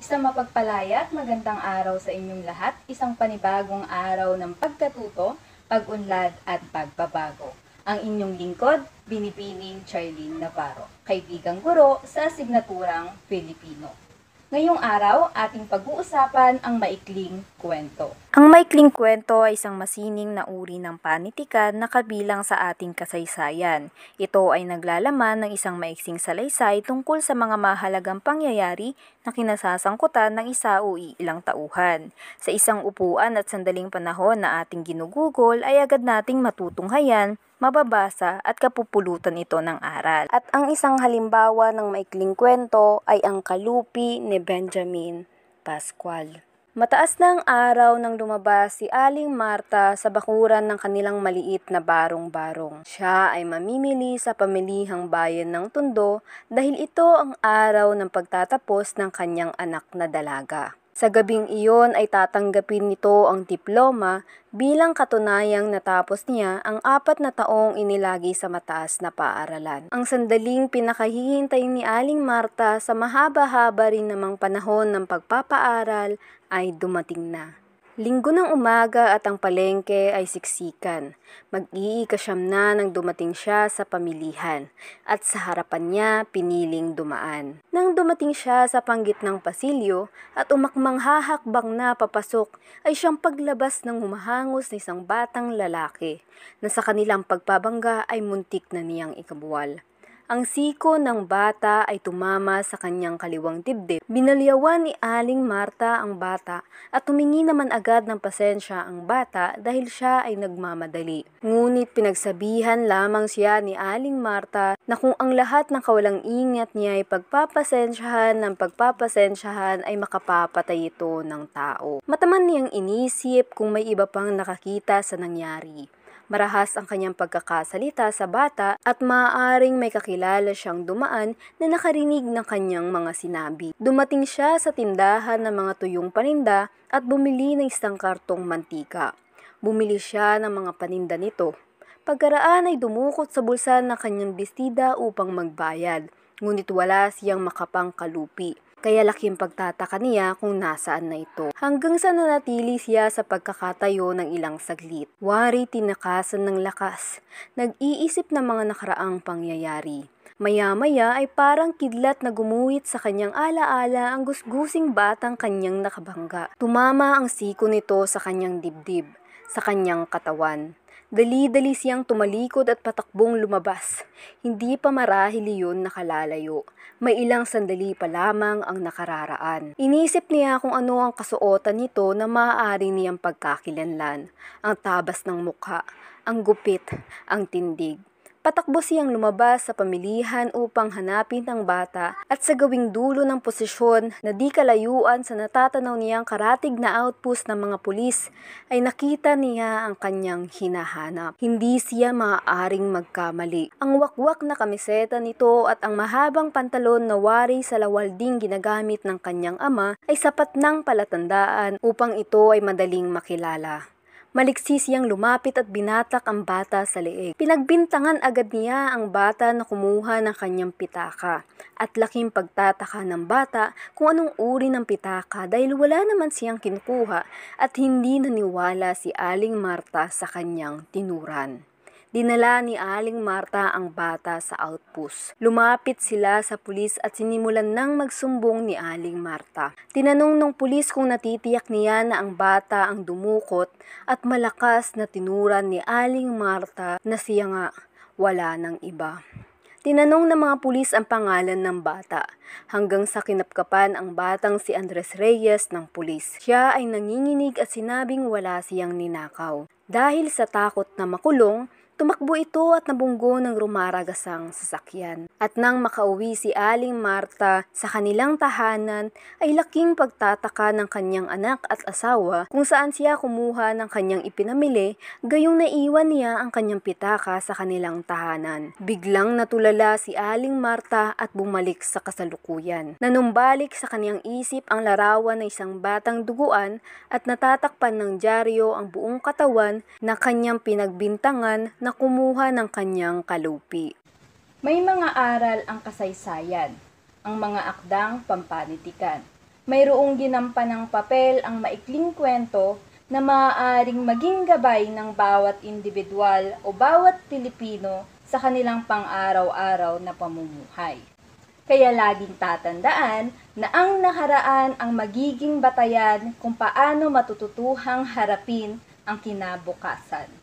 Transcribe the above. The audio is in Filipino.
Isang mapagpalaya at magandang araw sa inyong lahat, isang panibagong araw ng pagkatuto, pag-unlad at pagbabago. Ang inyong lingkod, Binibining Charlene Navarro, kaibigang guro sa asignaturang Filipino. Ngayong araw, ating pag-uusapan ang maikling kwento. Ang maikling kwento ay isang masining na uri ng panitikan na kabilang sa ating kasaysayan. Ito ay naglalaman ng isang maiksing salaysay tungkol sa mga mahalagang pangyayari na kinasasangkutan ng isa o ilang tauhan. Sa isang upuan at sandaling panahon na ating ginugugol ay agad nating matutunghayan, mababasa at kapupulutan ito ng aral. At ang isang halimbawa ng maikling kwento ay ang Kalupi ni Benjamin Pascual. Mataas na ang araw nang lumabas si Aling Marta sa bakuran ng kanilang maliit na barong-barong. Siya ay mamimili sa pamilihang bayan ng Tondo dahil ito ang araw ng pagtatapos ng kanyang anak na dalaga. Sa gabing iyon ay tatanggapin nito ang diploma bilang katunayang natapos niya ang 4 na taong inilagi sa mataas na paaralan. Ang sandaling pinakahihintay ni Aling Marta sa mahaba-haba rin namang panahon ng pagpapaaral ay dumating na. Linggo ng umaga at ang palengke ay siksikan. Mag-iikasyam na nang dumating siya sa pamilihan at sa harapan niya piniling dumaan. Nang dumating siya sa panggitnang pasilyo at umakmang hahakbang na papasok ay siyang paglabas ng humahangos na isang batang lalaki na sa kanilang pagpabangga ay muntik na niyang ikabuwal. Ang siko ng bata ay tumama sa kanyang kaliwang dibdib. Binaliyawan ni Aling Marta ang bata at humingi naman agad ng pasensya ang bata dahil siya ay nagmamadali. Ngunit pinagsabihan lamang siya ni Aling Marta na kung ang lahat ng kawalang ingat niya ay pagpapasensyahan ay makapapatay ito ng tao. Mataman niyang inisip kung may iba pang nakakita sa nangyari. Marahas ang kanyang pagkakasalita sa bata at maaaring may kakilala siyang dumaan na nakarinig ng kanyang mga sinabi. Dumating siya sa tindahan ng mga tuyong paninda at bumili ng isang kartong mantika. Bumili siya ng mga paninda nito. Pagkaraan ay dumukot sa bulsa ng kanyang bestida upang magbayad, ngunit wala siyang makapang kalupi. Kaya laking pagtataka niya kung nasaan na ito. Hanggang sa nanatili siya sa pagkakatayo ng ilang saglit. Wari tinakasan ng lakas. Nag-iisip ng mga nakaraang pangyayari. Maya-maya ay parang kidlat na gumuhit sa kanyang alaala ang gusgusing batang kanyang nakabangga. Tumama ang siko nito sa kanyang dibdib, sa kanyang katawan. Dali-dali siyang tumalikod at patakbong lumabas. Hindi pa marahil iyon nakalalayo. May ilang sandali pa lamang ang nakararaan. Inisip niya kung ano ang kasuotan nito na maaari niyang pagkakilanlan. Ang tabas ng mukha, ang gupit, ang tindig. Patakbo siyang lumabas sa pamilihan upang hanapin ang bata at sa gawing dulo ng posisyon na di kalayuan sa natatanaw niyang karatig na outpost ng mga pulis ay nakita niya ang kanyang hinahanap. Hindi siya maaaring magkamali. Ang wakwak na kamiseta nito at ang mahabang pantalon na wari sa lawalding ginagamit ng kanyang ama ay sapat ng palatandaan upang ito ay madaling makilala. Maliksi siyang lumapit at binatak ang bata sa leeg. Pinagbintangan agad niya ang bata na kumuha ng kanyang pitaka at laking pagtataka ng bata kung anong uri ng pitaka dahil wala naman siyang kinukuha at hindi naniwala si Aling Marta sa kanyang tinuran. Dinala ni Aling Marta ang bata sa outpost. Lumapit sila sa pulis at sinimulan nang magsumbong ni Aling Marta. Tinanong ng pulis kung natitiyak niya na ang bata ang dumukot at malakas na tinuran ni Aling Marta na siya nga wala ng iba. Tinanong ng mga pulis ang pangalan ng bata hanggang sa kinapkapan ang batang si Andres Reyes ng pulis. Siya ay nanginginig at sinabing wala siyang ninakaw. Dahil sa takot na makulong, tumakbo ito at nabunggo ng rumaragasang sasakyan. At nang makauwi si Aling Marta sa kanilang tahanan, ay laking pagtataka ng kanyang anak at asawa kung saan siya kumuha ng kanyang ipinamili, gayong naiwan niya ang kanyang pitaka sa kanilang tahanan. Biglang natulala si Aling Marta at bumalik sa kasalukuyan. Nanumbalik sa kanyang isip ang larawan ng isang batang duguan at natatakpan ng dyaryo ang buong katawan na kanyang pinagbintangan na kumuha ng kanyang kalupi. May mga aral ang kasaysayan, ang mga akdang pampanitikan. mayroong ginampanang papel ang maikling kwento na maaaring maging gabay ng bawat individual o bawat Pilipino sa kanilang pang-araw-araw na pamumuhay. Kaya laging tatandaan na ang nakaraan ang magiging batayan kung paano matututuhang harapin ang kinabukasan.